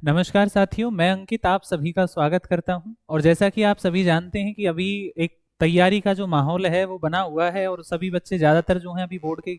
नमस्कार साथियों, मैं अंकित आप सभी का स्वागत करता हूं। और जैसा कि आप सभी जानते हैं कि अभी एक तैयारी का जो माहौल है वो बना हुआ है और सभी बच्चे ज़्यादातर जो हैं अभी बोर्ड के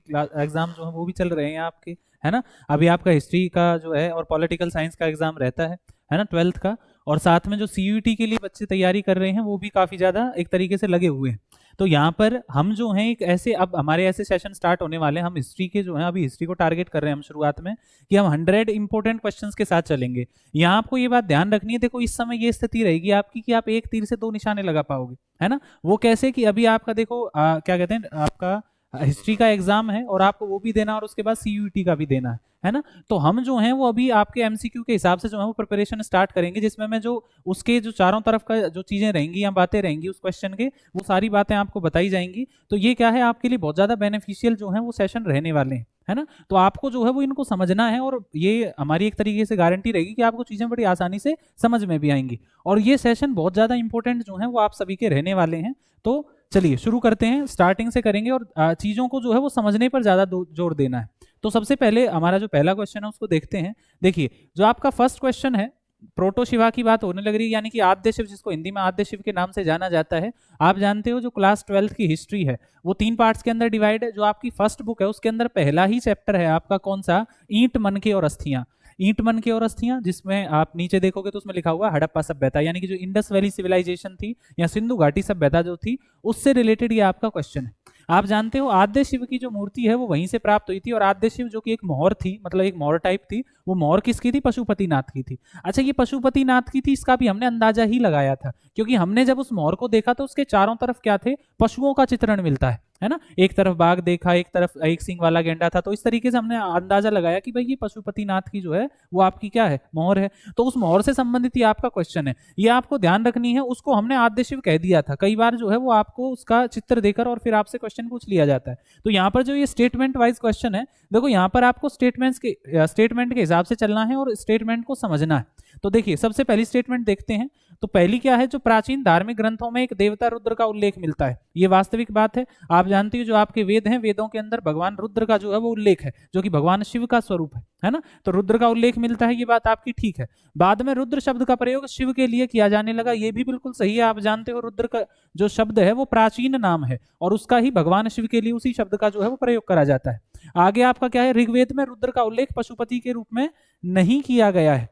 एग्जाम जो हैं वो भी चल रहे हैं आपके, है ना। अभी आपका हिस्ट्री का जो है और पॉलिटिकल साइंस का एग्जाम रहता है ना, 12th का। और साथ में जो सीयूईटी के लिए बच्चे तैयारी कर रहे हैं वो भी काफ़ी ज़्यादा एक तरीके से लगे हुए हैं। तो यहाँ पर हम जो हैं एक ऐसे, अब हमारे ऐसे सेशन स्टार्ट होने वाले हैं, हम हिस्ट्री के जो हैं अभी हिस्ट्री को टारगेट कर रहे हैं हम शुरुआत में, कि हम 100 इंपॉर्टेंट क्वेश्चंस के साथ चलेंगे। यहाँ आपको ये बात ध्यान रखनी है, देखो इस समय ये स्थिति रहेगी आपकी कि आप एक तीर से दो निशाने लगा पाओगे, है ना। वो कैसे कि अभी आपका देखो क्या कहते हैं, आपका हिस्ट्री का एग्जाम है और आपको वो भी देना और उसके बाद सीयूईटी का भी देना है ना। तो हम जो हैं वो अभी आपके एमसीक्यू के हिसाब से जो है वो प्रिपरेशन स्टार्ट करेंगे, जिसमें मैं जो उसके जो चारों तरफ का जो चीजें रहेंगी या बातें रहेंगी उस क्वेश्चन के, वो सारी बातें आपको बताई जाएंगी। तो ये क्या है, आपके लिए बहुत ज्यादा बेनिफिशियल जो है वो सेशन रहने वाले हैं, है ना। तो आपको जो है वो इनको समझना है और ये हमारी एक तरीके से गारंटी रहेगी कि आपको चीजें बड़ी आसानी से समझ में भी आएंगी। और ये सेशन बहुत ज्यादा इंपॉर्टेंट जो है वो आप सभी के रहने वाले हैं। तो चलिए शुरू करते हैं, स्टार्टिंग से करेंगे और चीजों को जो है वो समझने पर ज्यादा जोर देना है। तो सबसे पहले हमारा जो पहला क्वेश्चन है उसको देखते हैं। देखिए जो आपका फर्स्ट क्वेश्चन है, प्रोटो शिवा की बात होने लग रही है, यानी कि आद्य शिव, जिसको हिंदी में आद्य शिव के नाम से जाना जाता है। आप जानते हो जो क्लास 12th की हिस्ट्री है वो 3 पार्ट्स के अंदर डिवाइड है। जो आपकी फर्स्ट बुक है उसके अंदर पहला ही चैप्टर है आपका कौन सा, ईंट मनके और अस्थियां। ईंट मनके और अस्थियां, जिसमें आप नीचे देखोगे तो उसमें लिखा हुआ हड़प्पा सभ्यता, यानी कि जो इंडस वैली सिविलाइजेशन थी या सिंधु घाटी सभ्यता जो थी उससे रिलेटेड ये आपका क्वेश्चन है। आप जानते हो आद्य शिव की जो मूर्ति है वो वहीं से प्राप्त हुई थी, और आद्य शिव जो कि एक मोहर थी, मतलब एक मोहर टाइप थी, वो मोहर किसकी थी, पशुपतिनाथ की थी। अच्छा ये पशुपतिनाथ की थी, इसका भी हमने अंदाजा ही लगाया था, क्योंकि हमने जब उस मोहर को देखा तो उसके चारों तरफ क्या थे, पशुओं का चित्रण मिलता है ना। एक तरफ बाघ देखा, एक तरफ एक सिंग वाला गेंडा था, तो इस तरीके से हमने अंदाजा लगाया कि भाई ये पशुपतिनाथ की जो है वो आपकी क्या है, मोहर है। तो उस मोहर से संबंधित ये आपका क्वेश्चन है, ये आपको ध्यान रखनी है। उसको हमने आद्य शिव कह दिया था, कई बार जो है वो आपको उसका चित्र देकर और फिर आपसे क्वेश्चन पूछ लिया जाता है। तो यहाँ पर जो ये स्टेटमेंट वाइज क्वेश्चन है, देखो यहाँ पर आपको स्टेटमेंट के हिसाब से चलना है और स्टेटमेंट को समझना है। तो देखिए सबसे पहली स्टेटमेंट देखते हैं। तो पहली क्या है, जो प्राचीन धार्मिक ग्रंथों में एक देवता रुद्र का उल्लेख मिलता है, ये वास्तविक बात है। आप जानते हो जो आपके वेद हैं, वेदों के अंदर भगवान रुद्र का जो है वो उल्लेख है, जो कि भगवान शिव का स्वरूप है ना। तो रुद्र का उल्लेख मिलता है, ये बात आपकी ठीक है। बाद में रुद्र शब्द का प्रयोग शिव के लिए किया जाने लगा, ये भी बिल्कुल सही है। आप जानते हो रुद्र का जो शब्द है वो प्राचीन नाम है और उसका ही भगवान शिव के लिए उसी शब्द का जो है वो प्रयोग करा जाता है। आगे आपका क्या है, ऋग्वेद में रुद्र का उल्लेख पशुपति के रूप में नहीं किया गया है।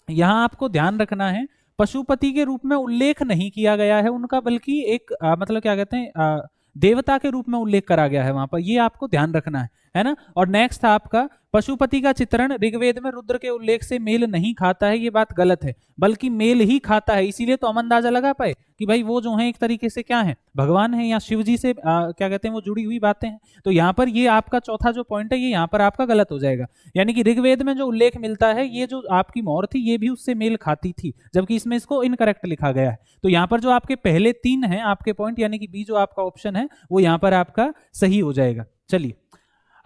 यहां आपको ध्यान रखना है, पशुपति के रूप में उल्लेख नहीं किया गया है उनका, बल्कि एक मतलब क्या कहते हैं, देवता के रूप में उल्लेख करा गया है वहां पर, ये आपको ध्यान रखना है ना। और नेक्स्ट था आपका, पशुपति का चित्रण ऋग्वेद में रुद्र के उल्लेख से मेल नहीं खाता है, ये बात गलत है, बल्कि मेल ही खाता है। इसीलिए तो हम अंदाजा लगा पाए कि भाई वो जो है एक तरीके से क्या है, भगवान है या शिव जी से क्या कहते हैं वो जुड़ी हुई बातें हैं। तो यहाँ पर ये आपका चौथा जो पॉइंट है ये यहाँ पर आपका गलत हो जाएगा। यानी कि ऋग्वेद में जो उल्लेख मिलता है, ये जो आपकी मोहर थी ये भी उससे मेल खाती थी, जबकि इसमें इसको इनकरेक्ट लिखा गया है। तो यहाँ पर जो आपके पहले 3 हैं आपके पॉइंट, यानी कि बी जो आपका ऑप्शन है वो यहाँ पर आपका सही हो जाएगा। चलिए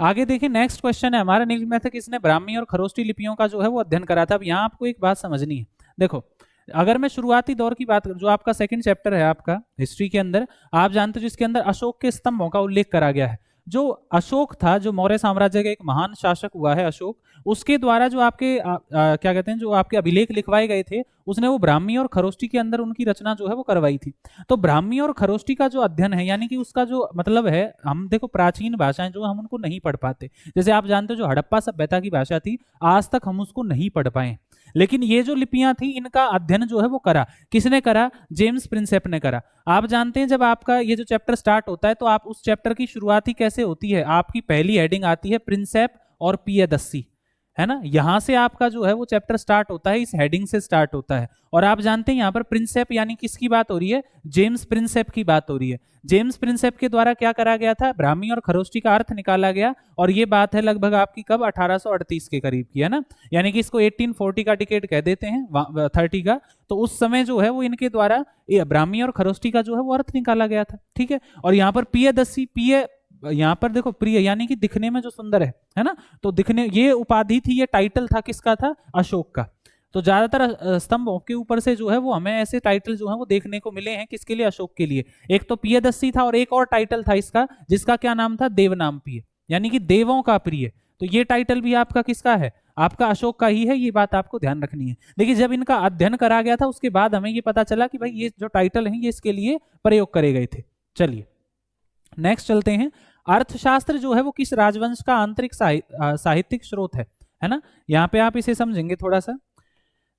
आगे देखें, नेक्स्ट क्वेश्चन है हमारा, नील मैथक इसने ब्राह्मी और खरोष्टी लिपियों का जो है वो अध्ययन करा था। अब यहाँ आपको एक बात समझनी है, देखो अगर मैं शुरुआती दौर की बात, जो आपका सेकंड चैप्टर है आपका हिस्ट्री के अंदर, आप जानते हो जिसके अंदर अशोक के स्तंभों का उल्लेख करा गया है। जो अशोक था, जो मौर्य साम्राज्य का एक महान शासक हुआ है अशोक, उसके द्वारा जो आपके क्या कहते हैं, जो आपके अभिलेख लिखवाए गए थे, उसने वो ब्राह्मी और खरोष्टी के अंदर उनकी रचना जो है वो करवाई थी। तो ब्राह्मी और खरोष्टी का जो अध्ययन है, यानी कि उसका जो मतलब है, हम देखो प्राचीन भाषाएं जो हम उनको नहीं पढ़ पाते, जैसे आप जानते हो जो हड़प्पा सभ्यता की भाषा थी, आज तक हम उसको नहीं पढ़ पाए, लेकिन ये जो लिपियां थी इनका अध्ययन जो है वो करा, किसने करा, जेम्स प्रिंसेप ने करा। आप जानते हैं जब आपका ये जो चैप्टर स्टार्ट होता है तो आप उस चैप्टर की शुरुआत ही कैसे होती है, आपकी पहली हेडिंग आती है प्रिंसेप और पियदस्सी, है ना। यहां से आपका जो है वो चैप्टर स्टार्ट होता है, इस हेडिंग से स्टार्ट होता है। और आप जानते हैं यहाँ पर प्रिंसेप यानी किसकी बात हो रही है, जेम्स प्रिंसेप की बात हो रही है। जेम्स प्रिंसेप के द्वारा क्या करा गया था, ब्राह्मी और खरोष्टी का अर्थ निकाला गया, और ये बात है लगभग आपकी कब, 1838 के करीब की, है ना। यानी कि इसको 1840 का डिकेड कह देते हैं, 30 का। तो उस समय जो है वो इनके द्वारा ब्राह्मी और खरोष्टी का जो है वो अर्थ निकाला गया था, ठीक है। और यहाँ पर पियदस्सी, पिय यहाँ पर देखो प्रिय यानी कि दिखने में जो सुंदर है ना। तो दिखने, ये उपाधि थी, ये टाइटल था किसका था, अशोक का। तो ज्यादातर स्तंभों के ऊपर से जो है वो हमें ऐसे टाइटल जो है वो देखने को मिले हैं, किसके लिए, अशोक के लिए। एक तो पियदस्सी था और एक और टाइटल था इसका, जिसका क्या नाम था, देवनाम प्रिय, यानी कि देवों का प्रिय। तो ये टाइटल भी आपका किसका है, आपका अशोक का ही है, ये बात आपको ध्यान रखनी है। देखिए जब इनका अध्ययन करा गया था उसके बाद हमें ये पता चला कि भाई ये जो टाइटल है ये इसके लिए प्रयोग करे गए थे। चलिए नेक्स्ट चलते हैं। अर्थशास्त्र जो है वो किस राजवंश का आंतरिक साहित्यिक स्रोत है ना। यहाँ पे आप इसे समझेंगे थोड़ा सा।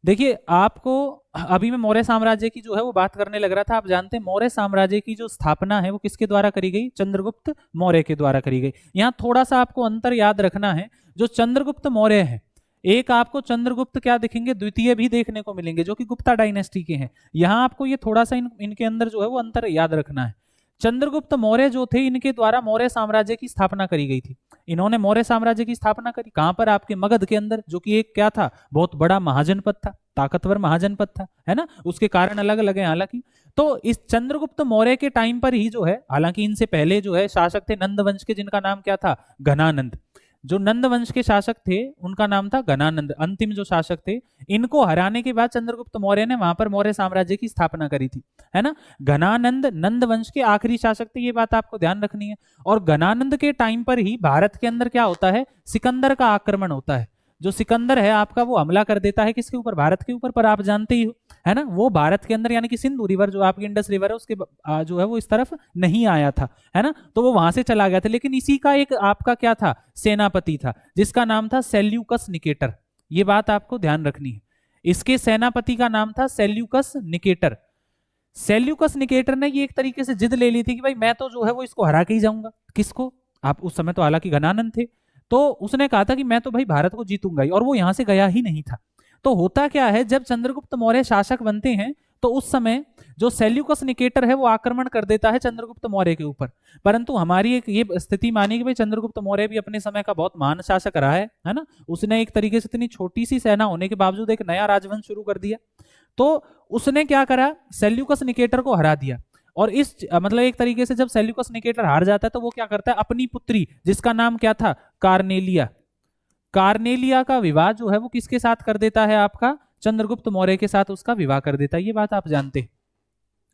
देखिए आपको अभी मैं मौर्य साम्राज्य की जो है वो बात करने लग रहा था। आप जानते हैं मौर्य साम्राज्य की जो स्थापना है वो किसके द्वारा करी गई, चंद्रगुप्त मौर्य के द्वारा करी गई। यहाँ थोड़ा सा आपको अंतर याद रखना है। जो चंद्रगुप्त मौर्य है, एक आपको चंद्रगुप्त क्या दिखेंगे, द्वितीय भी देखने को मिलेंगे जो कि गुप्ता डायनेस्टी के हैं। यहाँ आपको ये थोड़ा सा इनके अंदर जो है वो अंतर याद रखना है। चंद्रगुप्त मौर्य जो थे इनके द्वारा मौर्य साम्राज्य की स्थापना करी गई थी। इन्होंने मौर्य साम्राज्य की स्थापना करी कहां पर, आपके मगध के अंदर, जो कि एक क्या था, बहुत बड़ा महाजनपद था, ताकतवर महाजनपद था, है ना। उसके कारण अलग अलग है हालांकि। तो इस चंद्रगुप्त मौर्य के टाइम पर ही जो है, हालांकि इनसे पहले जो है शासक थे नंद वंश के, जिनका नाम क्या था, घनानंद। जो नंद वंश के शासक थे उनका नाम था घनानंद, अंतिम जो शासक थे। इनको हराने के बाद चंद्रगुप्त मौर्य ने वहां पर मौर्य साम्राज्य की स्थापना करी थी, है ना। घनानंद नंद वंश के आखिरी शासक थे, ये बात आपको ध्यान रखनी है। और घनानंद के टाइम पर ही भारत के अंदर क्या होता है, सिकंदर का आक्रमण होता है। जो सिकंदर है आपका वो हमला कर देता है किसके ऊपर, भारत के ऊपर। पर आप जानते ही हो, है ना, वो भारत के अंदर यानी कि सिंधु रिवर जो आपकी इंडस रिवर है उसके जो है वो इस तरफ नहीं आया था, है ना। तो वो वहां से चला गया था। लेकिन इसी का एक आपका क्या था, सेनापति था, जिसका नाम था सेल्यूकस निकेटर। ये बात आपको ध्यान रखनी है। इसके सेनापति का नाम था सेल्यूकस निकेटर। सेल्यूकस निकेटर ने ये एक तरीके से जिद ले ली थी कि भाई मैं तो जो है वो इसको हरा के ही जाऊंगा। किसको, आप उस समय तो हालांकि घनानंद थे। तो उसने कहा था कि मैं तो भाई भारत को जीतूंगा ही, और वो यहां से गया ही नहीं था। तो होता क्या है, जब चंद्रगुप्त मौर्य शासक बनते हैं तो उस समय जो सेल्यूकस निकेटर है वो आक्रमण कर देता है चंद्रगुप्त मौर्य के ऊपर। परंतु हमारी एक ये स्थिति मानी कि भाई चंद्रगुप्त मौर्य भी अपने समय का बहुत महान शासक रहा है ना। उसने एक तरीके से इतनी छोटी सी सेना होने के बावजूद एक नया राजवंश शुरू कर दिया। तो उसने क्या करा, सेल्यूकस निकेटर को हरा दिया। और इस मतलब एक तरीके से जब सेल्यूकस निकेटर हार जाता है तो वो क्या करता है, अपनी पुत्री जिसका नाम क्या था, कार्नेलिया, कार्नेलिया का विवाह जो है वो किसके साथ कर देता है, आपका चंद्रगुप्त मौर्य के साथ उसका विवाह कर देता है। ये बात आप जानते हैं।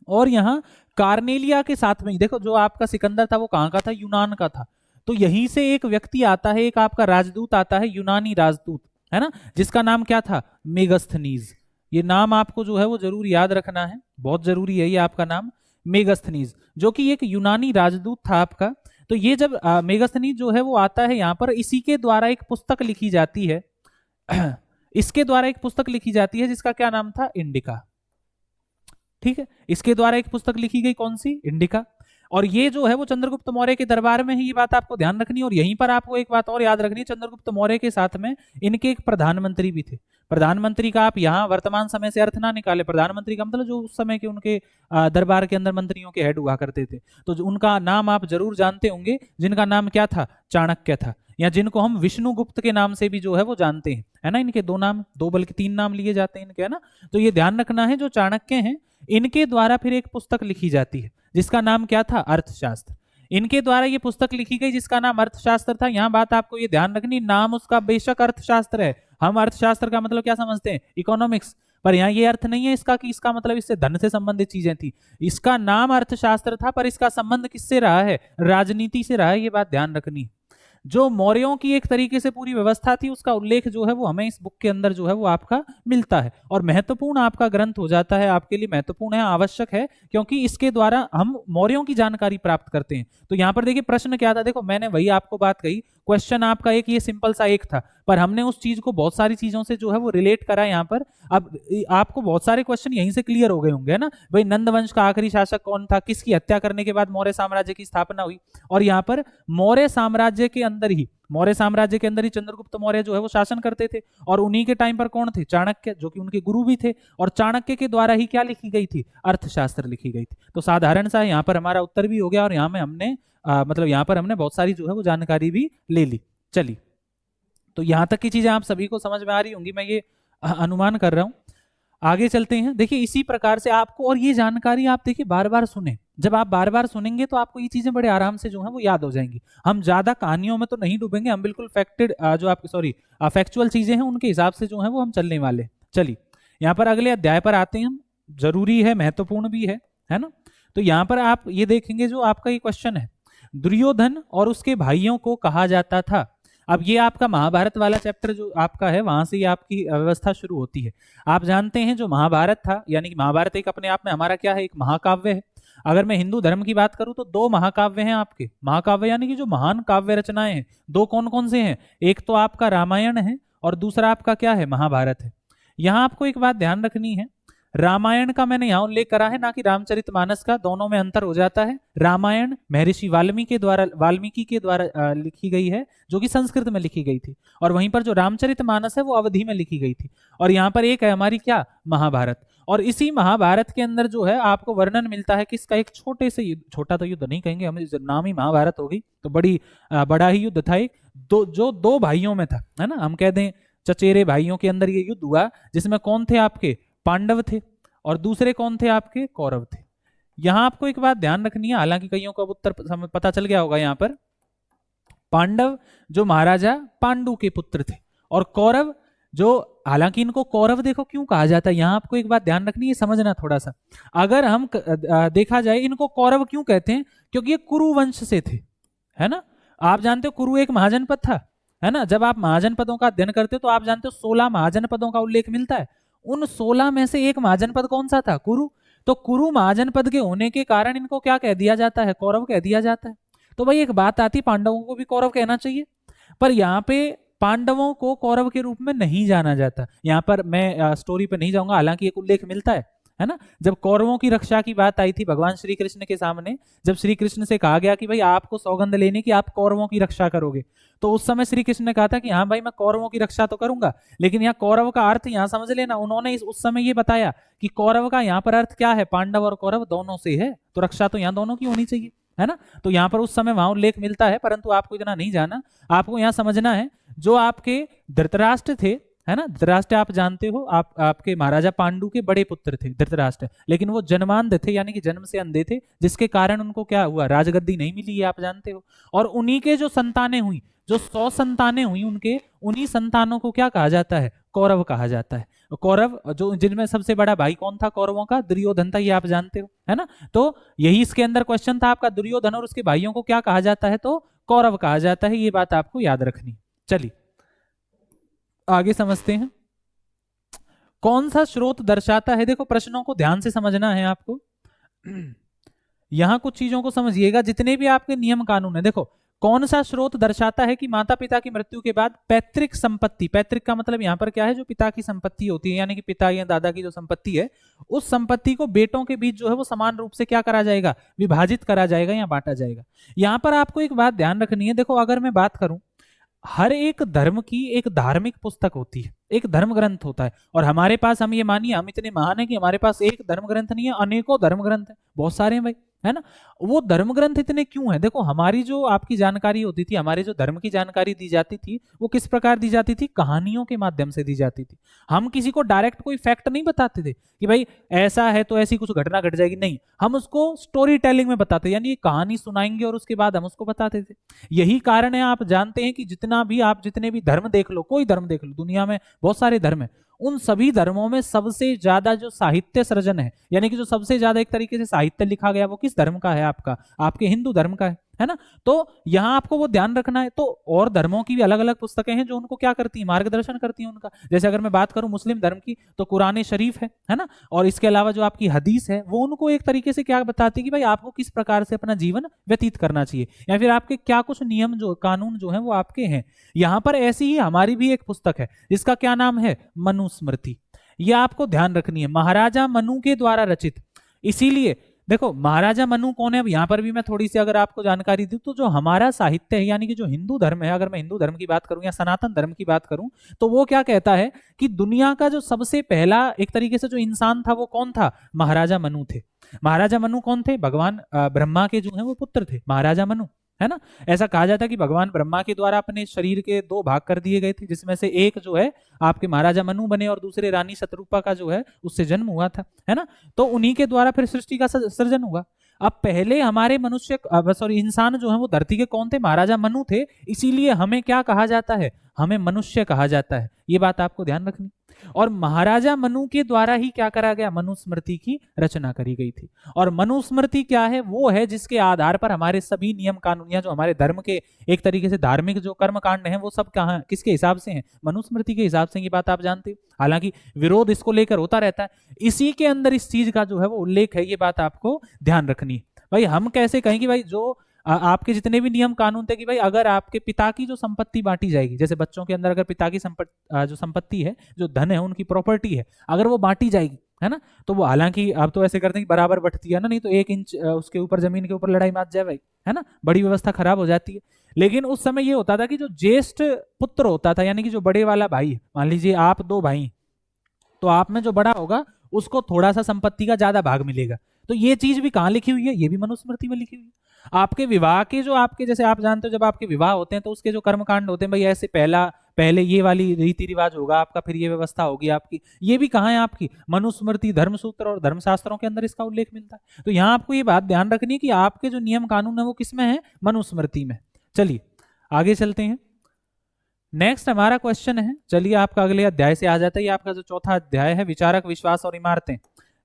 और यहाँ कार्नेलिया के साथ में देखो जो आपका सिकंदर था वो कहाँ का था, यूनान का था। तो यहीं से एक व्यक्ति आता है, एक आपका राजदूत आता है, यूनानी राजदूत, है ना, जिसका नाम क्या था, मेगस्थनीज। ये नाम आपको जो है वो जरूर याद रखना है, बहुत जरूरी है ये आपका नाम, मेगस्थनीज, जो कि एक यूनानी राजदूत था आपका। तो ये जब मेगस्थनीज जो है वो आता है यहाँ पर, इसी के द्वारा एक पुस्तक लिखी जाती है इसके द्वारा एक पुस्तक लिखी जाती है जिसका क्या नाम था, इंडिका। ठीक है, इसके द्वारा एक पुस्तक लिखी गई, कौन सी, इंडिका। और ये जो है वो चंद्रगुप्त मौर्य के दरबार में ही, ये बात आपको ध्यान रखनी है। और यहीं पर आपको एक बात और याद रखनी है, चंद्रगुप्त मौर्य के साथ में इनके एक प्रधानमंत्री भी थे। प्रधानमंत्री का आप यहाँ वर्तमान समय से अर्थ ना निकाले, प्रधानमंत्री का मतलब जो उस समय के उनके दरबार के अंदर मंत्रियों के हेड हुआ करते थे। तो उनका नाम आप जरूर जानते होंगे, जिनका नाम क्या था, चाणक्य था, या जिनको हम विष्णुगुप्त के नाम से भी जो है वो जानते हैं, है ना। इनके दो नाम, दो बल्कि तीन नाम लिए जाते हैं इनके, है ना। तो ये ध्यान रखना है, जो चाणक्य हैं इनके द्वारा फिर एक पुस्तक लिखी जाती है जिसका नाम क्या था, अर्थशास्त्र। इनके द्वारा ये पुस्तक लिखी गई जिसका नाम अर्थशास्त्र था। यहाँ बात आपको ये ध्यान रखनी, नाम उसका बेशक अर्थशास्त्र है, हम अर्थशास्त्र का मतलब क्या समझते हैं, इकोनॉमिक्स, पर यहाँ ये अर्थ नहीं है इसका कि इसका मतलब इससे धन से संबंधित चीजें थी। इसका नाम अर्थशास्त्र था, पर इसका संबंध किससे रहा है, राजनीति से रहा है। ये बात ध्यान रखनी। जो मौर्यों की एक तरीके से पूरी व्यवस्था थी उसका उल्लेख जो है वो हमें इस बुक के अंदर जो है वो आपका मिलता है, और महत्वपूर्ण आपका ग्रंथ हो जाता है, आपके लिए महत्वपूर्ण है, आवश्यक है, क्योंकि इसके द्वारा हम मौर्यों की जानकारी प्राप्त करते हैं। तो यहाँ पर देखिए प्रश्न क्या था, देखो मैंने वही आपको बात कही, क्वेश्चन आपका एक ये सिंपल सा एक था, पर हमने उस चीज को बहुत सारी चीजों से जो है वो रिलेट करा यहाँ पर। अब आपको बहुत सारे क्वेश्चन यहीं से क्लियर हो गए होंगे, है ना। भाई नंद वंश का आखिरी शासक कौन था, किसकी हत्या करने के बाद मौर्य साम्राज्य की स्थापना हुई। और यहाँ पर मौर्य साम्राज्य के अंदर ही चंद्रगुप्त मौर्य जो है वो शासन करते थे, और उन्हीं के टाइम पर कौन थे, चाणक्य, जो कि उनके गुरु भी थे। और चाणक्य के द्वारा ही क्या लिखी गई थी, अर्थशास्त्र लिखी गई थी। तो साधारण सा यहाँ पर हमारा उत्तर भी हो गया, और यहाँ में हमने मतलब यहाँ पर हमने बहुत सारी जो है वो जानकारी भी ले ली। चलिए, तो यहाँ तक की चीजें आप सभी को समझ में आ रही होंगी, मैं ये अनुमान कर रहा हूँ। आगे चलते हैं। देखिए इसी प्रकार से आपको, और ये जानकारी आप देखिए बार बार सुने, जब आप बार बार सुनेंगे तो आपको ये चीजें बड़े आराम से जो है वो याद हो जाएंगी। हम ज्यादा कहानियों में तो नहीं डूबेंगे, हम बिल्कुल फैक्चुअल चीजें हैं उनके हिसाब से जो है वो हम चलने वाले। चलिए यहाँ पर अगले अध्याय पर आते हैं हम, जरूरी है, महत्वपूर्ण भी है ना। तो यहाँ पर आप ये देखेंगे, जो आपका ये क्वेश्चन है, दुर्योधन और उसके भाइयों को कहा जाता था अब ये आपका महाभारत वाला चैप्टर जो आपका है, वहां से ये आपकी व्यवस्था शुरू होती है। आप जानते हैं जो महाभारत था, यानी कि महाभारत एक अपने आप में हमारा क्या है, एक महाकाव्य है। अगर मैं हिंदू धर्म की बात करूं तो दो महाकाव्य हैं आपके। महाकाव्य यानी कि जो महान काव्य रचनाएं हैं, दो कौन कौन से हैं, एक तो आपका रामायण है और दूसरा आपका क्या है, महाभारत है। यहां आपको एक बात ध्यान रखनी है, रामायण का मैंने यहां उल्लेख करा है, ना कि रामचरितमानस का, दोनों में अंतर हो जाता है। रामायण महर्षि वाल्मीकि के द्वारा लिखी गई है, जो कि संस्कृत में लिखी गई थी, और वहीं पर जो रामचरितमानस है वो अवधी में लिखी गई थी। और यहाँ पर एक है हमारी क्या, महाभारत। और इसी महाभारत के अंदर जो है आपको वर्णन मिलता है किसका, एक छोटे से युद्ध, छोटा तो युद्ध नहीं कहेंगे हम, नाम ही महाभारत होगी तो बड़ा ही युद्ध था एक, जो दो भाइयों में था, है ना, हम कह दें चचेरे भाइयों के अंदर ये युद्ध हुआ, जिसमें कौन थे आपके, पांडव थे, और दूसरे कौन थे आपके, कौरव थे। यहां आपको एक बात ध्यान रखनी है, हालांकि कईयों को उत्तर पता चल गया होगा, यहां पर पांडव जो महाराजा पांडु के पुत्र थे, और कौरव जो, हालांकि इनको कौरव देखो क्यों कहा जाता है, यहां आपको एक बात ध्यान रखनी है, समझना थोड़ा सा। अगर हम देखा जाए इनको कौरव क्यों कहते हैं, क्योंकि ये कुरु वंश से थे, है ना। आप जानते हो कुरु एक महाजनपद था, है ना। जब आप महाजनपदों का अध्ययन करते हो तो आप जानते हो 16 महाजनपदों का उल्लेख मिलता है। उन 16 में से एक महाजनपद कौन सा था, कुरु। तो कुरु महाजनपद के होने के कारण इनको क्या कह दिया जाता है, कौरव कह दिया जाता है। तो भाई एक बात आती, पांडवों को भी कौरव कहना चाहिए, पर यहाँ पे पांडवों को कौरव के रूप में नहीं जाना जाता। यहाँ पर मैं स्टोरी पे नहीं जाऊंगा, हालांकि एक उल्लेख मिलता है ना। जब कौरवों की रक्षा की बात आई थी भगवान श्री कृष्ण के सामने, जब श्री कृष्ण से कहा गया कि भाई आपको सौगंध लेने की आप कौरवों की रक्षा करोगे, तो उस समय श्री कृष्ण ने कहा था कि हाँ भाई मैं कौरवों की रक्षा तो करूंगा, लेकिन यहाँ कौरव का अर्थ यहाँ समझ लेना, उन्होंने उस समय ये बताया कि कौरव का यहाँ पर अर्थ क्या है, पांडव और कौरव दोनों से है, तो रक्षा तो यहाँ दोनों की होनी चाहिए, है ना। तो यहाँ पर उस समय वहां उल्लेख मिलता है, परंतु आपको इतना नहीं जाना, आपको यहाँ समझना है जो आपके धृतराष्ट्र थे, है ना। धृतराष्ट्र आप जानते हो, आपके महाराजा पांडु के बड़े पुत्र थे धृतराष्ट्र, लेकिन वो जन्मांध थे, यानी कि जन्म से अंधे थे, जिसके कारण उनको क्या हुआ, राजगद्दी नहीं मिली, ये आप जानते हो। और उन्हीं के जो संतानें हुई, जो 100 संतानें हुई उनके, उन्हीं संतानों को क्या कहा जाता है, कौरव कहा जाता है। कौरव जो, जिनमें सबसे बड़ा भाई कौन था कौरवों का, दुर्योधन था, ये आप जानते हो, है ना। तो यही इसके अंदर क्वेश्चन था आपका, दुर्योधन और उसके भाइयों को क्या कहा जाता है, तो कौरव कहा जाता है, ये बात आपको याद रखनी। चलिए आगे समझते हैं, कौन सा स्रोत दर्शाता है, देखो प्रश्नों को ध्यान से समझना है आपको। यहां कुछ चीजों को समझिएगा, जितने भी आपके नियम कानून है, देखो कौन सा स्रोत दर्शाता है कि माता पिता की मृत्यु के बाद पैतृक संपत्ति, पैतृक का मतलब यहां पर क्या है, जो पिता की संपत्ति होती है, यानी कि पिता या दादा की जो संपत्ति है, उस संपत्ति को बेटों के बीच जो है वो समान रूप से क्या करा जाएगा, विभाजित करा जाएगा या बांटा जाएगा। यहां पर आपको एक बात ध्यान रखनी है, देखो अगर मैं बात करूं, हर एक धर्म की एक धार्मिक पुस्तक होती है, एक धर्म ग्रंथ होता है, और हमारे पास, हम ये मानिए हम इतने महान है कि हमारे पास एक धर्म ग्रंथ नहीं है, अनेकों धर्म ग्रंथ है, बहुत सारे हैं भाई, है ना। वो धर्म ग्रंथ इतने क्यों है, देखो हमारी जो आपकी जानकारी होती थी, हमारे जो धर्म की जानकारी दी जाती थी, वो किस प्रकार दी जाती थी, कहानियों के माध्यम से दी जाती थी। हम किसी को डायरेक्ट कोई फैक्ट नहीं बताते थे कि भाई ऐसा है तो ऐसी कुछ घटना घट जाएगी, नहीं, हम उसको स्टोरी टेलिंग में बताते, यानी कहानी सुनाएंगे और उसके बाद हम उसको बताते थे। यही कारण है, आप जानते हैं कि जितने भी धर्म देख लो, कोई धर्म देख लो, दुनिया में बहुत सारे धर्म है, उन सभी धर्मों में सबसे ज्यादा जो साहित्य सृजन है, यानी कि जो सबसे ज्यादा एक तरीके से साहित्य लिखा गया, वो किस धर्म का है, आपके हिंदू धर्म का है ना। तो यहां आपको वो ध्यान रखना है। तो और धर्मों की भी अलग अलग पुस्तकें हैं जो उनको क्या करती हैं, मार्गदर्शन करती हैं उनका। जैसे अगर मैं बात करूं मुस्लिम धर्म की, तो कुरान शरीफ है ना, और इसके अलावा जो आपकी हदीस है, वो उनको एक तरीके से क्या बताती है कि भाई आपको किस प्रकार से अपना जीवन व्यतीत करना चाहिए, या फिर आपके क्या कुछ नियम जो कानून जो है वो आपके हैं। यहां पर ऐसी ही हमारी भी एक पुस्तक है जिसका क्या नाम है, मनुस्मृति। यह आपको ध्यान रखनी है, महाराजा मनु के द्वारा रचित। इसीलिए देखो महाराजा मनु कौन है, अब यहां पर भी मैं थोड़ी सी अगर आपको जानकारी दूं, तो जो हमारा साहित्य है, यानी कि जो हिंदू धर्म है, अगर मैं हिंदू धर्म की बात करूं या सनातन धर्म की बात करूं, तो वो क्या कहता है कि दुनिया का जो सबसे पहला एक तरीके से जो इंसान था वो कौन था, महाराजा मनु थे। महाराजा मनु कौन थे, भगवान ब्रह्मा के जो है वो पुत्र थे महाराजा मनु, है ना। ऐसा कहा जाता है कि भगवान ब्रह्मा के द्वारा अपने शरीर के 2 भाग कर दिए गए थे, जिसमें से एक जो है आपके महाराजा मनु बने और दूसरे रानी शतरूपा का जो है उससे जन्म हुआ था, है ना। तो उन्हीं के द्वारा फिर सृष्टि का सृजन हुआ। अब पहले हमारे इंसान जो है वो धरती के कौन थे, महाराजा मनु थे, इसीलिए हमें क्या कहा जाता है, हमें मनुष्य कहा जाता है। ये बात आपको ध्यान रखनी। और महाराजा मनु के द्वारा ही क्या करा गया, मनुस्मृति की रचना करी गई थी। और मनुस्मृति क्या है, वो है जिसके आधार पर हमारे सभी नियम कानूनियां जो हमारे धर्म के एक तरीके से धार्मिक जो कर्म कांड हैं वो सब कहाँ किसके हिसाब से हैं, मनुस्मृति के हिसाब से। ये बात आप जानते हो, हालांकि विरोध इसको लेकर होता रहता है, इसी के अंदर इस चीज का जो है वो उल्लेख है, ये बात आपको ध्यान रखनी है। भाई हम कैसे कहें कि भाई जो आपके जितने भी नियम कानून थे कि भाई अगर आपके पिता की जो संपत्ति बांटी जाएगी, जैसे बच्चों के अंदर अगर पिता की जो संपत्ति है, जो धन है, उनकी प्रॉपर्टी है, अगर वो बांटी जाएगी, है ना, तो वो हालांकि अब तो ऐसे करते हैं कि बराबर बंटती है ना, नहीं तो 1 इंच उसके ऊपर जमीन के ऊपर लड़ाई मात जाए भाई, है ना, बड़ी व्यवस्था खराब हो जाती है। लेकिन उस समय ये होता था कि जो ज्येष्ठ पुत्र होता था, यानी कि जो बड़े वाला भाई, मान लीजिए आप 2 भाई, तो आप में जो बड़ा होगा उसको थोड़ा सा संपत्ति का ज्यादा भाग मिलेगा। तो ये चीज भी कहाँ लिखी हुई है, ये भी मनुस्मृति में लिखी हुई है। आपके विवाह के जो आपके, जैसे आप जानते हो जब आपके विवाह होते हैं तो उसके जो कर्मकांड होते हैं भाई, ऐसे पहले ये वाली रीति रिवाज होगा आपका, फिर ये व्यवस्था होगी आपकी, ये भी कहाँ है आपकी, मनुस्मृति, धर्मसूत्र और धर्मशास्त्रों के अंदर इसका उल्लेख मिलता है। तो यहाँ आपको ये बात ध्यान रखनी है कि आपके जो नियम कानून है वो किसमें है, मनुस्मृति में। चलिए आगे चलते हैं। नेक्स्ट हमारा क्वेश्चन है, चलिए आपका अगले अध्याय से आ जाता है, ये आपका जो चौथा अध्याय है, विचारक, विश्वास और इमारतें।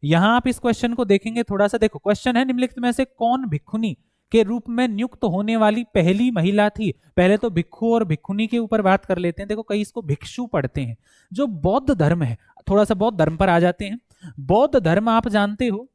यहां आप इस क्वेश्चन को देखेंगे थोड़ा सा, देखो क्वेश्चन है, निम्नलिखित में से कौन भिक्षुनी के रूप में नियुक्त होने वाली पहली महिला थी। पहले तो भिक्षु और भिक्षुनी के ऊपर बात कर लेते हैं। देखो कई इसको भिक्षु पढ़ते हैं। जो बौद्ध धर्म है, थोड़ा सा बौद्ध धर्म पर आ जाते हैं। बौद्ध धर्म आप जानते हो,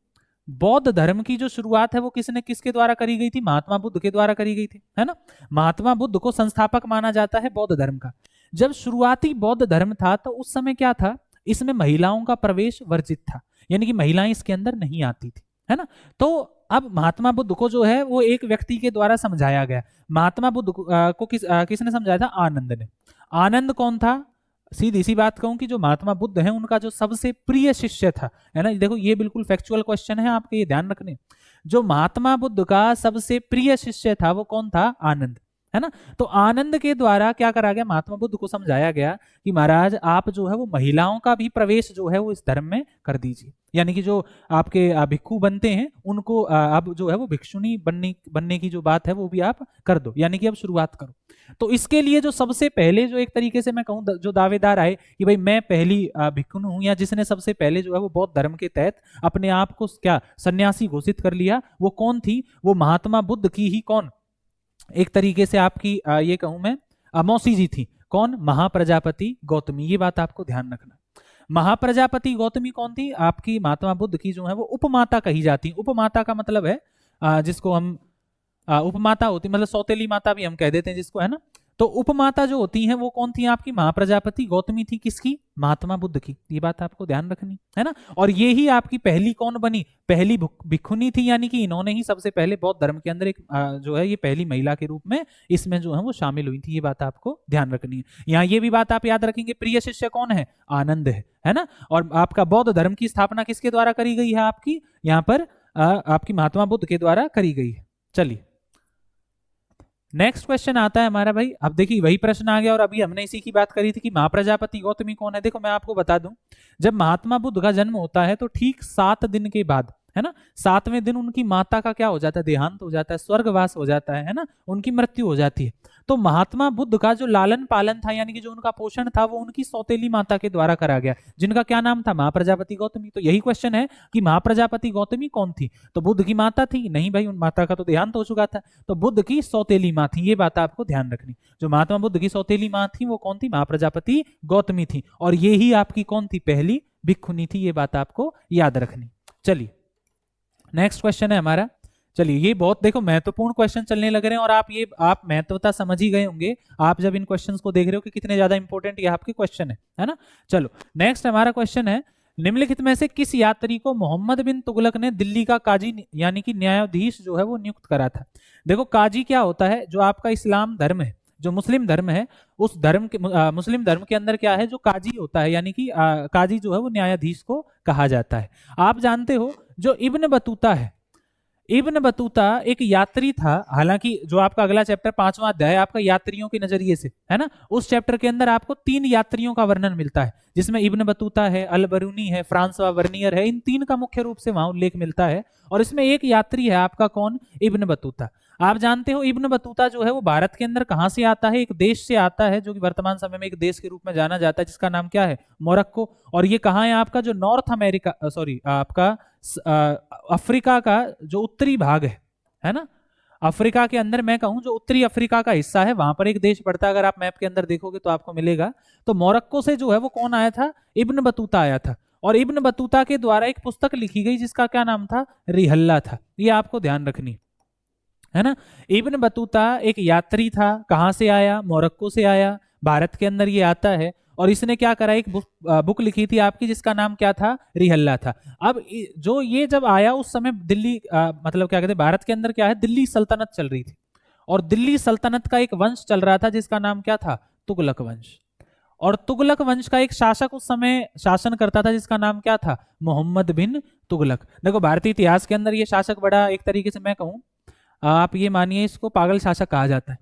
बौद्ध धर्म की जो शुरुआत है वो किसके द्वारा करी गई थी, महात्मा बुद्ध के द्वारा करी गई थी, है ना। महात्मा बुद्ध को संस्थापक माना जाता है बौद्ध धर्म का। जब शुरुआती बौद्ध धर्म था तो उस समय क्या था, इसमें महिलाओं का प्रवेश वर्जित था, यानी कि महिलाएं इसके अंदर नहीं आती थी, है ना। तो अब महात्मा बुद्ध को जो है वो एक व्यक्ति के द्वारा समझाया गया। महात्मा बुद्ध को किसने समझाया था, आनंद ने। आनंद कौन था, सीधी सी बात कहूं कि जो महात्मा बुद्ध है उनका जो सबसे प्रिय शिष्य था, है ना। देखो ये बिल्कुल फैक्चुअल क्वेश्चन है, आपके ये ध्यान रखने। जो महात्मा बुद्ध का सबसे प्रिय शिष्य था वो कौन था, आनंद, है ना। तो आनंद के द्वारा क्या करा गया, महात्मा बुद्ध को समझाया गया कि महाराज आप जो है वो महिलाओं का भी प्रवेश जो है वो इस धर्म में कर दीजिए, यानी कि जो आपके भिक्षु बनते हैं उनको अब जो है वो भिक्षुनी बनने की जो बात है वो भी आप कर दो, यानी कि अब शुरुआत करो। तो इसके लिए जो सबसे पहले जो एक तरीके से मैं कहूँ जो दावेदार आए कि भाई मैं पहली भिक्षुन हूं, या जिसने सबसे पहले जो है वो बौद्ध धर्म के तहत अपने आप को क्या सन्यासी घोषित कर लिया, वो कौन थी, वो महात्मा बुद्ध की ही कौन एक तरीके से आपकी ये कहूं मैं मौसी जी थी। कौन, महाप्रजापति गौतमी। ये बात आपको ध्यान रखना। महाप्रजापति गौतमी कौन थी, आपकी महात्मा बुद्ध की जो है वो उपमाता कही जाती है। उपमाता का मतलब है जिसको हम उपमाता होती मतलब सौतेली माता भी हम कह देते हैं जिसको, है ना। तो उपमाता जो होती हैं वो कौन थी, आपकी महाप्रजापति गौतमी थी, किसकी, महात्मा बुद्ध की। ये बात आपको ध्यान रखनी है ना। और ये ही आपकी पहली कौन बनी, पहली भिक्षुनी थी, यानी कि इन्होंने ही सबसे पहले बौद्ध धर्म के अंदर एक जो है ये पहली महिला के रूप में इसमें जो है वो शामिल हुई थी। ये बात आपको ध्यान रखनी है। यहाँ ये भी बात आप याद रखेंगे, प्रिय शिष्य कौन है, आनंद है ना। और आपका बौद्ध धर्म की स्थापना किसके द्वारा करी गई है, आपकी यहाँ पर आपकी महात्मा बुद्ध के द्वारा करी गई है। चलिए नेक्स्ट क्वेश्चन आता है हमारा भाई। अब देखिए वही प्रश्न आ गया, और अभी हमने इसी की बात करी थी कि महाप्रजापति गौतमी कौन है। देखो मैं आपको बता दूं, जब महात्मा बुद्ध का जन्म होता है तो ठीक 7 दिन के बाद, है ना, 7वें दिन उनकी माता का क्या हो जाता है, देहांत हो जाता है, स्वर्गवास हो जाता है ना, उनकी मृत्यु हो जाती है। तो महात्मा बुद्ध का जो लालन पालन था, यानी कि जो उनका पोषण था, वो उनकी सौतेली माता के द्वारा करा गया, जिनका क्या नाम था, महाप्रजापति गौतमी। तो यही क्वेश्चन है कि महाप्रजापति गौतमी कौन थी, तो बुद्ध की माता थी, नहीं भाई उन माता का तो देहांत हो चुका था, तो बुद्ध की सौतेली माँ थी। ये बात आपको ध्यान रखनी। जो महात्मा बुद्ध की सौतेली माँ थी वो कौन थी, महाप्रजापति गौतमी थी, और ये ही आपकी कौन थी, पहली भिक्षुनी थी। ये बात आपको याद रखनी। चलिए नेक्स्ट क्वेश्चन है हमारा। चलिए ये बहुत देखो महत्वपूर्ण क्वेश्चन चलने लग रहे हैं, और आप महत्वता समझ ही गए होंगे आप जब इन क्वेश्चंस को देख रहे हो कि कितने ज्यादा इंपॉर्टेंट ये आपके क्वेश्चन है ना। चलो नेक्स्ट हमारा क्वेश्चन है, निम्नलिखित में से किस यात्री को मोहम्मद बिन तुगलक ने दिल्ली का काजी यानी कि न्यायाधीश जो है वो नियुक्त करा था। देखो काजी क्या होता है, जो आपका इस्लाम धर्म है, जो मुस्लिम धर्म है, उस धर्म के मुस्लिम धर्म के अंदर क्या है, जो काजी होता है, यानी कि काजी जो है वो न्यायाधीश को कहा जाता है। आप जानते हो जो इब्न बतूता है, इब्न बतूता एक यात्री था। हालांकि जो आपका अगला चैप्टर 5वां अध्याय आपका यात्रियों के नजरिए से, है ना, उस चैप्टर के अंदर आपको 3 यात्रियों का वर्णन मिलता है, जिसमें इब्न बतूता है, अल बरूनी है, फ्रांसवा वर्नियर है। इन 3 का मुख्य रूप से वहां उल्लेख मिलता है, और इसमें एक यात्री है आपका कौन, इब्न बतूता। आप जानते हो इब्न बतूता जो है वो भारत के अंदर कहाँ से आता है, एक देश से आता है जो कि वर्तमान समय में एक देश के रूप में जाना जाता है, जिसका नाम क्या है, मोरक्को। और ये कहाँ है आपका, जो नॉर्थ अमेरिका, सॉरी आपका अफ्रीका का जो उत्तरी भाग है ना, अफ्रीका के अंदर मैं कहूं जो उत्तरी अफ्रीका का हिस्सा है, वहां पर एक देश पड़ता है। अगर आप मैप के अंदर देखोगे तो आपको मिलेगा। तो मोरक्को से जो है वो कौन आया था, इब्न बतूता आया था। और इब्न बतूता के द्वारा एक पुस्तक लिखी गई जिसका क्या नाम था, रिहल्ला था। ये आपको ध्यान रखनी है ना। इब्न बतूता एक यात्री था, कहां से आया, मोरक्को से आया, भारत के अंदर ये आता है। और इसने क्या करा, एक बुक लिखी थी आपकी जिसका नाम क्या था, रिहल्ला था। अब जो ये जब आया उस समय दिल्ली मतलब क्या कहते हैं, भारत के अंदर क्या है, दिल्ली सल्तनत चल रही थी। और दिल्ली सल्तनत का एक वंश चल रहा था जिसका नाम क्या था, तुगलक वंश। और तुगलक वंश का एक शासक उस समय शासन करता था जिसका नाम क्या था, मोहम्मद बिन तुगलक। देखो भारतीय इतिहास के अंदर ये शासक बड़ा, एक तरीके से मैं कहूं, आप ये मानिए इसको पागल शासक कहा जाता है।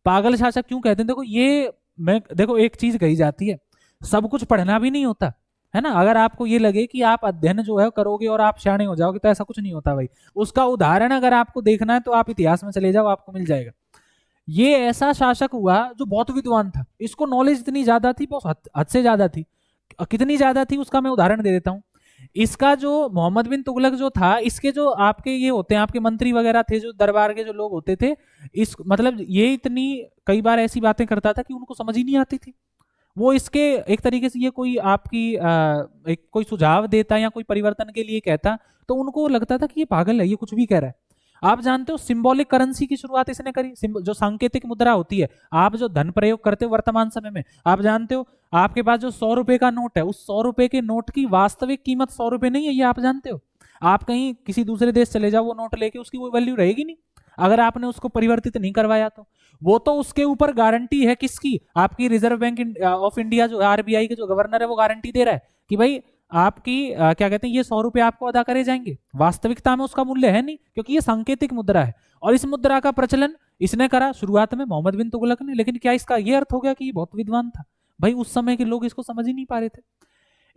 पागल शासक क्यों कहते हैं, देखो ये मैं देखो एक चीज कही जाती है, सब कुछ पढ़ना भी नहीं होता है ना। अगर आपको ये लगे कि आप अध्ययन जो है करोगे और आप शाणे हो जाओगे, तो ऐसा कुछ नहीं होता भाई। उसका उदाहरण अगर आपको देखना है तो आप इतिहास में चले जाओ, आपको मिल जाएगा। ये ऐसा शासक हुआ जो बहुत विद्वान था, इसको नॉलेज इतनी ज्यादा थी, बहुत हद से ज्यादा थी। कितनी ज्यादा थी उसका मैं उदाहरण दे देता हूँ। इसका जो मोहम्मद बिन तुगलक जो था, इसके जो आपके ये होते हैं, आपके मंत्री वगैरह थे, जो दरबार के जो लोग होते थे, इस मतलब ये इतनी कई बार ऐसी बातें करता था कि उनको समझ ही नहीं आती थी। वो इसके एक तरीके से ये कोई आपकी एक कोई सुझाव देता या कोई परिवर्तन के लिए कहता, तो उनको लगता था कि ये पागल है, ये कुछ भी कह रहा है। आप जानते हो सिंबॉलिक करेंसी की शुरुआत इसने करी, जो सांकेतिक मुद्रा होती है, आप जो धन प्रयोग करते हो वर्तमान समय में, आप जानते हो आपके पास जो 100 रुपए का नोट है, उस 100 रुपए के नोट की वास्तविक कीमत 100 रुपए नहीं है, ये आप जानते हो। आप कहीं किसी दूसरे देश चले जाओ, वो नोट लेके, उसकी वो वैल्यू रहेगी नहीं अगर आपने उसको परिवर्तित नहीं करवाया तो। वो तो उसके ऊपर गारंटी है किसकी, आपकी रिजर्व बैंक ऑफ इंडिया जो आरबीआई के जो गवर्नर है वो गारंटी दे रहा है कि भाई आपकी क्या कहते हैं, ये 100 रुपए आपको अदा करे जाएंगे। वास्तविकता में उसका मूल्य है नहीं, क्योंकि ये सांकेतिक मुद्रा है। और इस मुद्रा का प्रचलन इसने करा शुरुआत में मोहम्मद बिन तुगलक ने। लेकिन क्या इसका ये अर्थ हो गया कि ये बहुत विद्वान था? भाई उस समय के लोग इसको समझ ही नहीं पा रहे थे।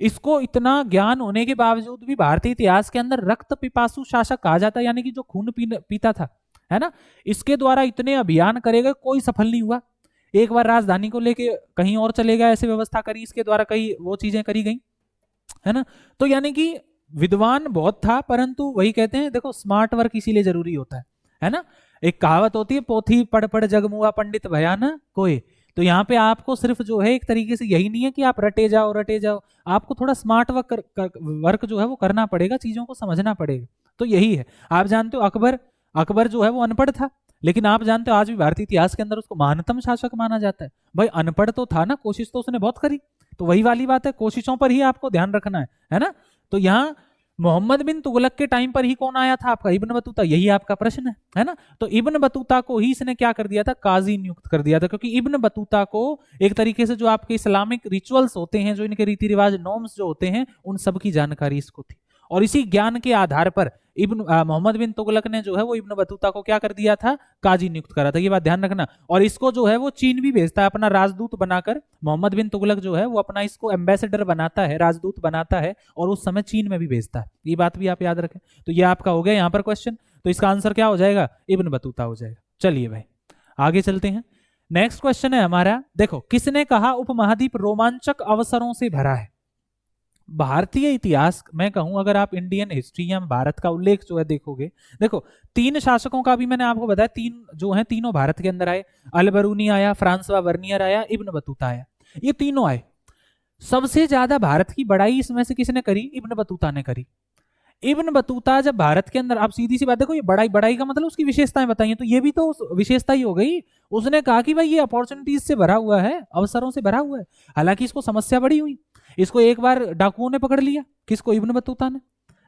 इसको इतना ज्ञान होने के बावजूद भी भारतीय इतिहास के अंदर रक्त पिपासु शासक कहा जाता है, यानी कि जो खून पीता था, है ना। इसके द्वारा इतने अभियान करे गए, कोई सफल नहीं हुआ। एक बार राजधानी को लेके कहीं और चले गए, ऐसे व्यवस्था करी, इसके द्वारा कई वो चीजें करी गई, है ना। तो यानी कि विद्वान बहुत था, परंतु वही कहते हैं देखो, स्मार्ट वर्क इसीलिए जरूरी होता है ना। एक कहावत होती है, पोथी पढ़ पढ़ जगमुआ पंडित भया न कोई। तो यहाँ पे आपको सिर्फ जो है एक तरीके से यही नहीं है कि आप रटे जाओ, आपको थोड़ा स्मार्ट वर्क जो है वो करना पड़ेगा, चीजों को समझना पड़ेगा। तो यही है। आप जानते हो अकबर जो है वो अनपढ़ था, लेकिन आप जानते हो आज भी भारतीय इतिहास के अंदर उसको महानतम शासक माना जाता है। भाई अनपढ़ तो था ना, कोशिश तो उसने बहुत करी। तो वही वाली बात है, कोशिशों पर ही आपको ध्यान रखना है ना। तो यहाँ मोहम्मद बिन तुगलक के टाइम पर ही कौन आया था आपका, इब्न बतूता, यही आपका प्रश्न है ना। तो इब्न बतूता को ही इसने क्या कर दिया था, काजी नियुक्त कर दिया था, क्योंकि इब्न बतूता को एक तरीके से जो आपके इस्लामिक रिचुअल्स होते हैं, जो इनके रीति रिवाज नॉर्म्स जो होते हैं, उन सब की जानकारी इसको थी। और इसी ज्ञान के आधार पर मोहम्मद बिन तुगलक ने जो है वो इब्न बतूता को क्या कर दिया था, काजी नियुक्त करा था। ये बात ध्यान रखना। और इसको जो है वो चीन भी भेजता है अपना राजदूत बनाकर। मोहम्मद बिन तुगलक जो है वो अपना इसको एम्बेसडर बनाता है, राजदूत बनाता है, और उस समय चीन में भी भेजता है। ये बात भी आप याद रखें। तो ये आपका हो गया यहाँ पर क्वेश्चन। तो इसका आंसर क्या हो जाएगा, इब्न बतूता हो जाएगा। चलिए भाई आगे चलते हैं। नेक्स्ट क्वेश्चन है हमारा, देखो, किसने कहा उपमहाद्वीप रोमांचक अवसरों से भरा है? भारतीय इतिहास मैं कहूं, अगर आप इंडियन हिस्ट्री या भारत का उल्लेख जो है देखोगे, देखो 3 शासकों का भी मैंने आपको बताया, 3 जो हैं तीनों भारत के अंदर आए। अल बरूनी आया, फ्रांसवा वर्नियर आया, इब्न बतूता आया, ये तीनों आए। सबसे ज्यादा भारत की बड़ाई इसमें से किसने करी, इब्न बतूता ने करी। इब्न बतूता जब भारत के अंदर, आप सीधी सी बात देखो, ये बड़ाई का मतलब उसकी विशेषताएं बताइए, तो ये भी तो विशेषता ही हो गई। उसने कहा कि भाई ये अपॉर्चुनिटीज से भरा हुआ है, अवसरों से भरा हुआ है। हालांकि इसको समस्या बड़ी हुई, इसको एक बार डाकुओं ने पकड़ लिया, किसको, इब्न बतूता ने,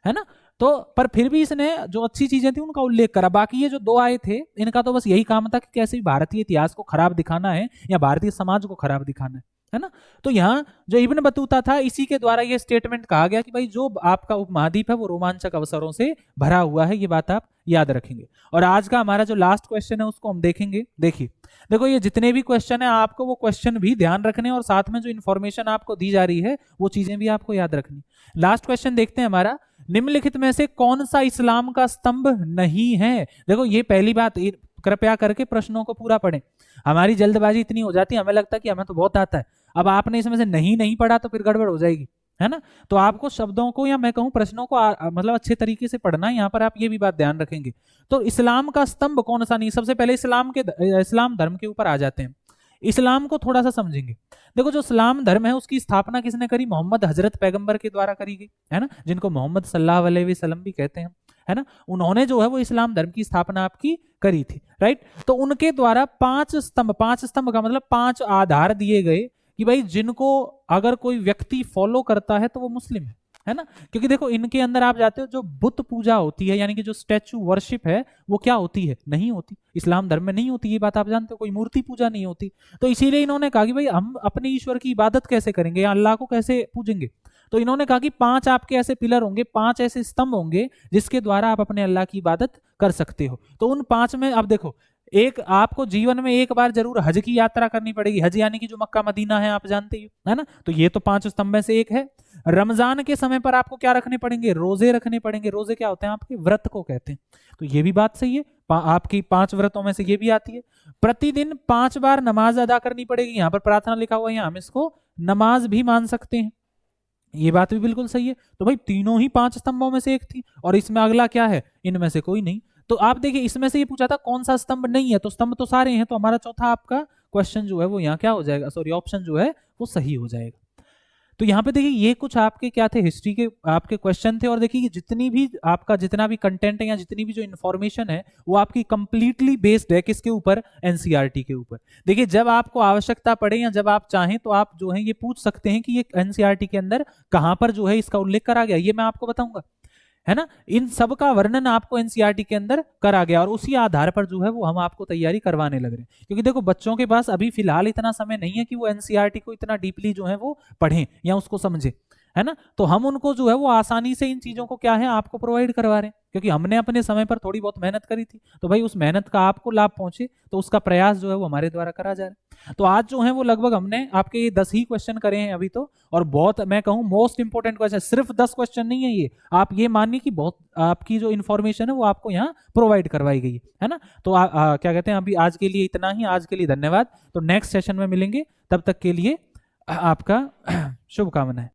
है ना। तो पर फिर भी इसने जो अच्छी चीजें थी उनका उल्लेख करा। बाकी ये जो 2 आए थे, इनका तो बस यही काम था कि कैसे भारतीय इतिहास को खराब दिखाना है या भारतीय समाज को खराब दिखाना है ना। तो यहाँ जो इब्न बतूता था, इसी के द्वारा ये स्टेटमेंट कहा गया कि भाई जो आपका उपमहाद्वीप है वो रोमांचक अवसरों से भरा हुआ है। ये बात आप याद रखेंगे। और आज का हमारा जो लास्ट क्वेश्चन है उसको हम देखेंगे। देखिए देखो, ये जितने भी क्वेश्चन है आपको वो क्वेश्चन भी ध्यान रखने, और साथ में जो इन्फॉर्मेशन आपको दी जा रही है वो चीजें भी आपको याद रखनी। लास्ट क्वेश्चन देखते हैं हमारा, निम्नलिखित में से कौन सा इस्लाम का स्तंभ नहीं है? देखो ये पहली बात, कृपया करके प्रश्नों को पूरा पढ़ें। हमारी जल्दबाजी इतनी हो जाती है, हमें लगता है कि हमें तो बहुत आता है, अब आपने इसमें से नहीं पढ़ा तो फिर गड़बड़ हो जाएगी, है ना। तो आपको शब्दों को या मैं कहूँ प्रश्नों को मतलब अच्छे तरीके से पढ़ना है। यहाँ पर आप ये भी बात ध्यान रखेंगे। तो इस्लाम का स्तंभ कौन सा नहीं, सबसे पहले इस्लाम धर्म के ऊपर आ जाते हैं। इस्लाम को थोड़ा सा समझेंगे। देखो जो इस्लाम धर्म है उसकी स्थापना किसने करी, मोहम्मद हजरत पैगंबर के द्वारा करी गई, है ना, जिनको मोहम्मद सल्लल्लाहु अलैहि वसल्लम भी कहते हैं, है ना। उन्होंने जो है वो इस्लाम धर्म की स्थापना आपकी करी थी, राइट। तो उनके द्वारा 5 स्तंभ का मतलब 5 आधार दिए गए कि भाई जिनको अगर कोई व्यक्ति फॉलो करता है तो वो मुस्लिम है ना। क्योंकि देखो इनके अंदर आप जाते हो, जो बुत पूजा होती है यानी कि जो स्टैचू वर्शिप है वो क्या होती है, नहीं होती, इस्लाम धर्म में नहीं होती, ये बात आप जानते हो, कोई मूर्ति पूजा नहीं होती। तो इसीलिए इन्होंने कहा कि भाई हम अपने ईश्वर की इबादत कैसे करेंगे या अल्लाह को कैसे पूजेंगे। तो इन्होंने कहा कि 5 आपके ऐसे पिलर होंगे, 5 ऐसे स्तंभ होंगे जिसके द्वारा आप अपने अल्लाह की इबादत कर सकते हो। तो उन 5 में अब देखो, एक आपको जीवन में एक बार जरूर हज की यात्रा करनी पड़ेगी। हज यानी कि जो मक्का मदीना है आप जानते ही, है ना। तो ये तो 5 स्तंभ में से एक है। रमजान के समय पर आपको क्या रखने पड़ेंगे, रोजे रखने पड़ेंगे। रोजे क्या होते हैं, आपके व्रत को कहते हैं। तो ये भी बात सही है, आपकी 5 व्रतों में से ये भी आती है। प्रतिदिन 5 बार नमाज अदा करनी पड़ेगी। यहाँ पर प्रार्थना लिखा हुआ है, यहाँ हम इसको नमाज भी मान सकते हैं, ये बात भी बिल्कुल सही है। तो भाई तीनों ही 5 स्तंभों में से एक थी, और इसमें अगला क्या है, इनमें से कोई नहीं। तो आप देखिए इसमें से ये पूछा था कौन सा स्तंभ नहीं है, तो स्तंभ तो सारे हैं। तो हमारा चौथा आपका क्वेश्चन जो है वो यहाँ क्या हो जाएगा, सॉरी ऑप्शन जो है वो सही हो जाएगा। तो यहाँ पे देखिए ये कुछ आपके क्या थे, हिस्ट्री के आपके क्वेश्चन थे। और देखिए जितनी भी आपका जितना भी कंटेंट है या जितनी भी जो इन्फॉर्मेशन है वो आपकी कंप्लीटली बेस्ड है किसके ऊपर, एनसीईआरटी के ऊपर। देखिए जब आपको आवश्यकता पड़े या जब आप चाहें तो आप जो है ये पूछ सकते हैं कि ये एनसीईआरटी के अंदर कहां पर जो है इसका उल्लेख करा गया, ये मैं आपको बताऊंगा, है ना। इन सब का वर्णन आपको एनसीईआरटी के अंदर करा गया, और उसी आधार पर जो है वो हम आपको तैयारी करवाने लग रहे हैं। क्योंकि देखो बच्चों के पास अभी फिलहाल इतना समय नहीं है कि वो एनसीईआरटी को इतना डीपली जो है वो पढ़ें या उसको समझे, है ना। तो हम उनको जो है वो आसानी से इन चीजों को क्या है आपको प्रोवाइड करवा रहे हैं, क्योंकि हमने अपने समय पर थोड़ी बहुत मेहनत करी थी। तो भाई उस मेहनत का आपको लाभ पहुंचे, तो उसका प्रयास जो है वो हमारे द्वारा करा जा रहा है। तो आज जो है वो लगभग हमने आपके ये 10 ही क्वेश्चन करे हैं अभी तो, और बहुत मैं कहूँ मोस्ट इंपोर्टेंट क्वेश्चन, सिर्फ 10 क्वेश्चन नहीं है ये, आप ये मानिए कि बहुत आपकी जो इन्फॉर्मेशन है वो आपको यहाँ प्रोवाइड करवाई गई है ना। तो क्या कहते हैं, अभी आज के लिए इतना ही, आज के लिए धन्यवाद। तो नेक्स्ट सेशन में मिलेंगे, तब तक के लिए आपका शुभकामनाएं।